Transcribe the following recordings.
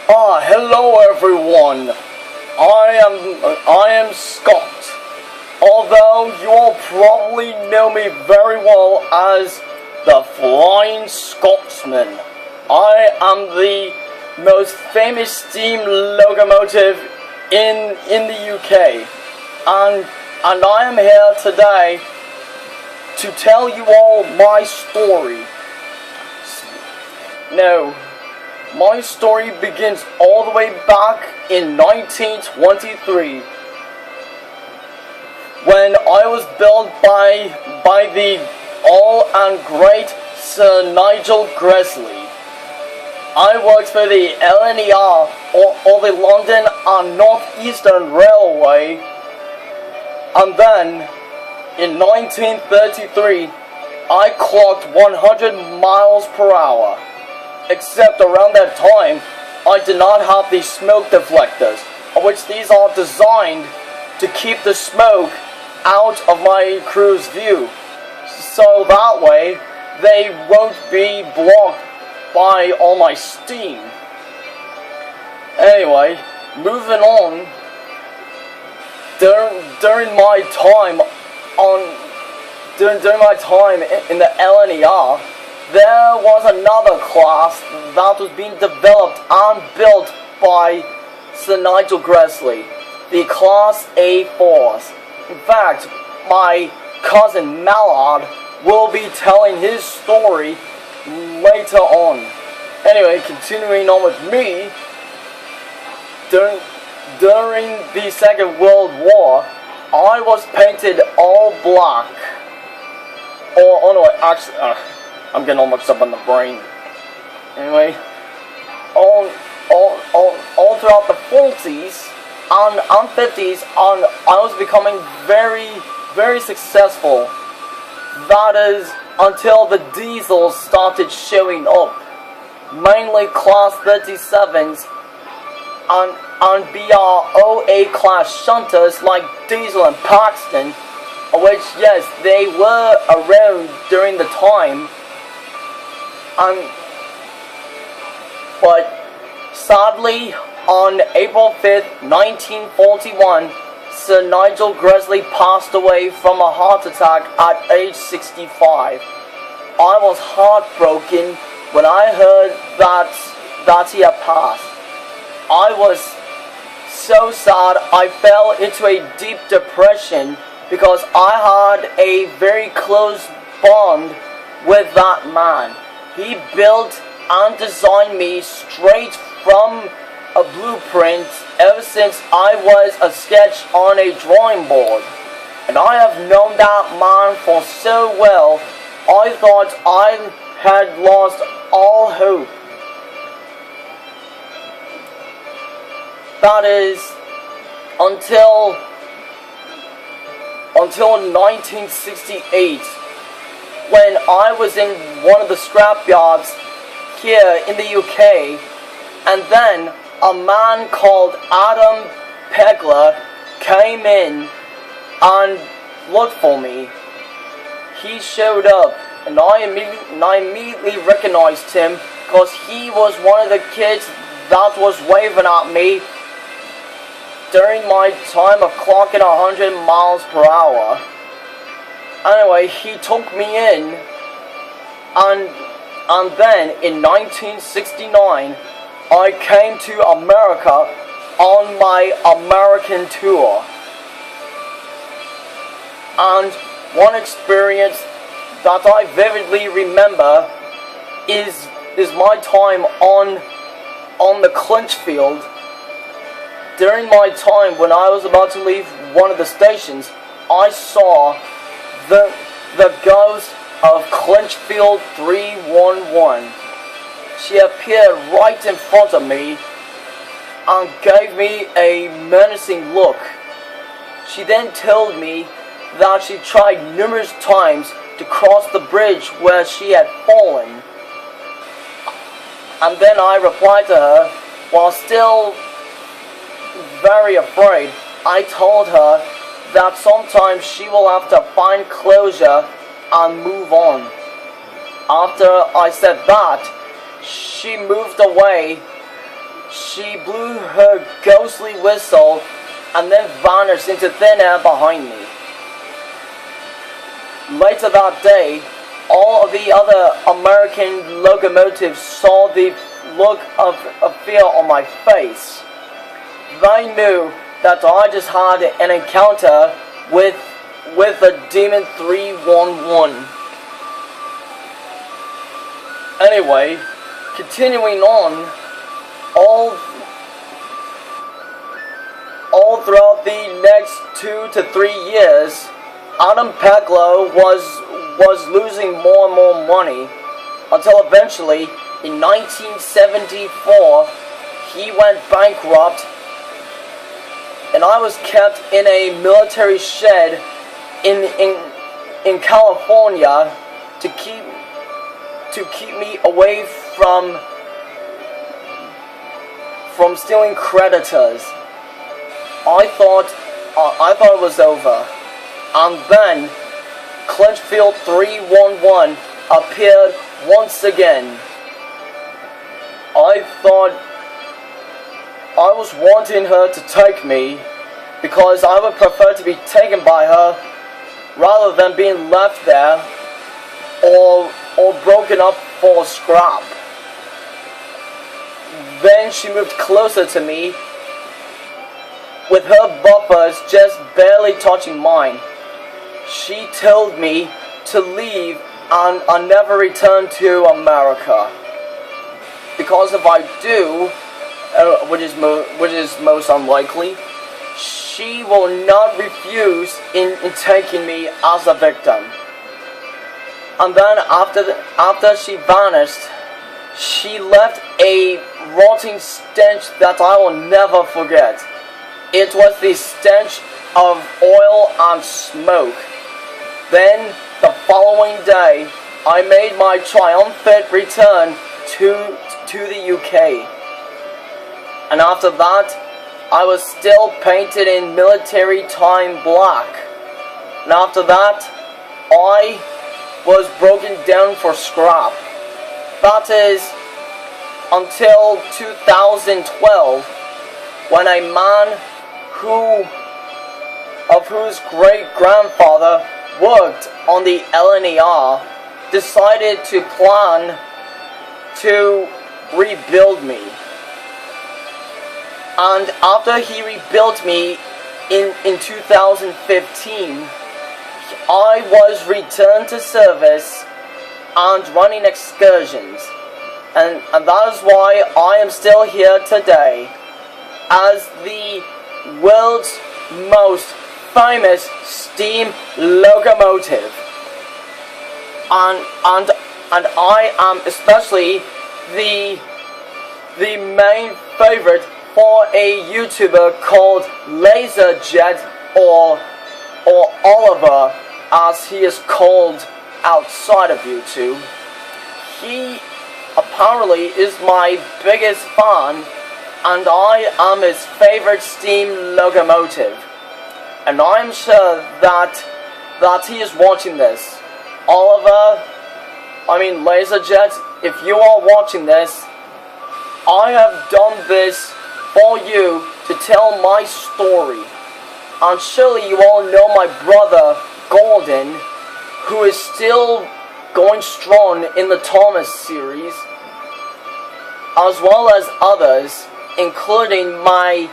Hello everyone. I am Scott. Although you all probably know me very well as the Flying Scotsman. I am the most famous steam locomotive in the UK. And I am here today to tell you all my story. No. My story begins all the way back in 1923 when I was built by the all and great Sir Nigel Gresley. I worked for the LNER or the London and North Eastern Railway, and then in 1933 I clocked 100 miles per hour. Except around that time, I did not have these smoke deflectors, of which these are designed to keep the smoke out of my crew's view, so that way they won't be blocked by all my steam. Anyway, moving on. During my time in the LNER, there was another class that was being developed and built by Sir Nigel Gresley, the Class A Force. In fact, my cousin Mallard will be telling his story later on. Anyway, continuing on with me, during the Second World War, I was painted all black. I'm getting all mixed up on the brain. Anyway, all throughout the 40s and 50s, I was becoming very, very successful. That is, until the diesels started showing up. Mainly Class 37s and BR-08 class shunters like Diesel and Paxton, which, yes, they were around during the time. But sadly, on April 5th, 1941, Sir Nigel Gresley passed away from a heart attack at age 65. I was heartbroken when I heard that he had passed. I was so sad I fell into a deep depression because I had a very close bond with that man. He built and designed me straight from a blueprint ever since I was a sketch on a drawing board. And I have known that man for so well, I thought I had lost all hope. That is, until 1968. When I was in one of the scrapyards here in the UK, and then a man called Adam Pegler came in and looked for me. He showed up, and I immediately recognized him because he was one of the kids that was waving at me during my time of clocking 100 miles per hour. Anyway, he took me in, and then in 1969, I came to America on my American tour. And one experience that I vividly remember is my time on the clinch field. During my time when I was about to leave one of the stations, I saw the ghost of Clinchfield 311. She appeared right in front of me and gave me a menacing look. She then told me that she tried numerous times to cross the bridge where she had fallen. And then I replied to her, while still very afraid, I told her that sometimes she will have to find closure and move on. After I said that, she moved away She blew her ghostly whistle and then vanished into thin air behind me. Later that day, all of the other American locomotives saw the look of fear on my face. They knew that I just had an encounter with a Demon 311. Anyway, continuing on, all throughout the next 2 to 3 years, Adam Peglow was losing more and more money until eventually, in 1974, he went bankrupt, and I was kept in a military shed in California to keep me away from stealing creditors. I thought it was over, and then Clinchfield 311 appeared once again. I thought I was wanting her to take me because I would prefer to be taken by her rather than being left there or broken up for scrap. Then she moved closer to me, with her buffers just barely touching mine. She told me to leave and never return to America, because if I do, which is most unlikely, she will not refuse in taking me as a victim. And then after she vanished, she left a rotting stench that I will never forget. It was the stench of oil and smoke. Then, the following day, I made my triumphant return to the UK. And after that, I was still painted in military time black. And after that, I was broken down for scrap. That is, until 2012, when a man whose great-grandfather worked on the LNER decided to plan to rebuild me. And after he rebuilt me in 2015, I was returned to service and running excursions. And that is why I am still here today as the world's most famous steam locomotive. And I am especially the main favorite for a YouTuber called Laserjet, or Oliver as he is called outside of YouTube. He apparently is my biggest fan, and I am his favorite steam locomotive. And I'm sure that he is watching this. Oliver, Laserjet, if you are watching this, I have done this for you to tell my story. And surely you all know my brother, Golden, who is still going strong in the Thomas series, as well as others, including my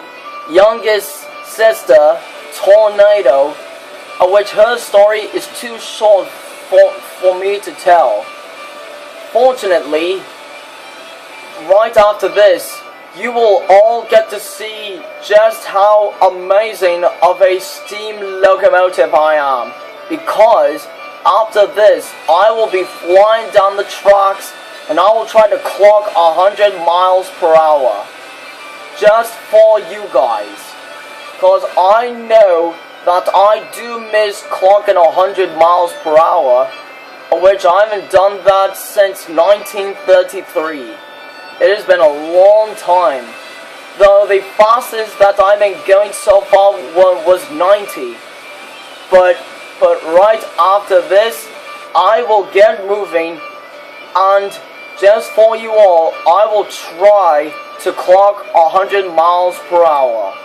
youngest sister, Tornado, which her story is too short for me to tell. Fortunately, right after this, you will all get to see just how amazing of a steam locomotive I am, because after this, I will be flying down the tracks and I will try to clock 100 miles per hour. Just for you guys. Because I know that I do miss clocking 100 miles per hour, which I haven't done that since 1933. It has been a long time. Though the fastest that I've been going so far was 90. But right after this, I will get moving and just for you all, I will try to clock 100 miles per hour.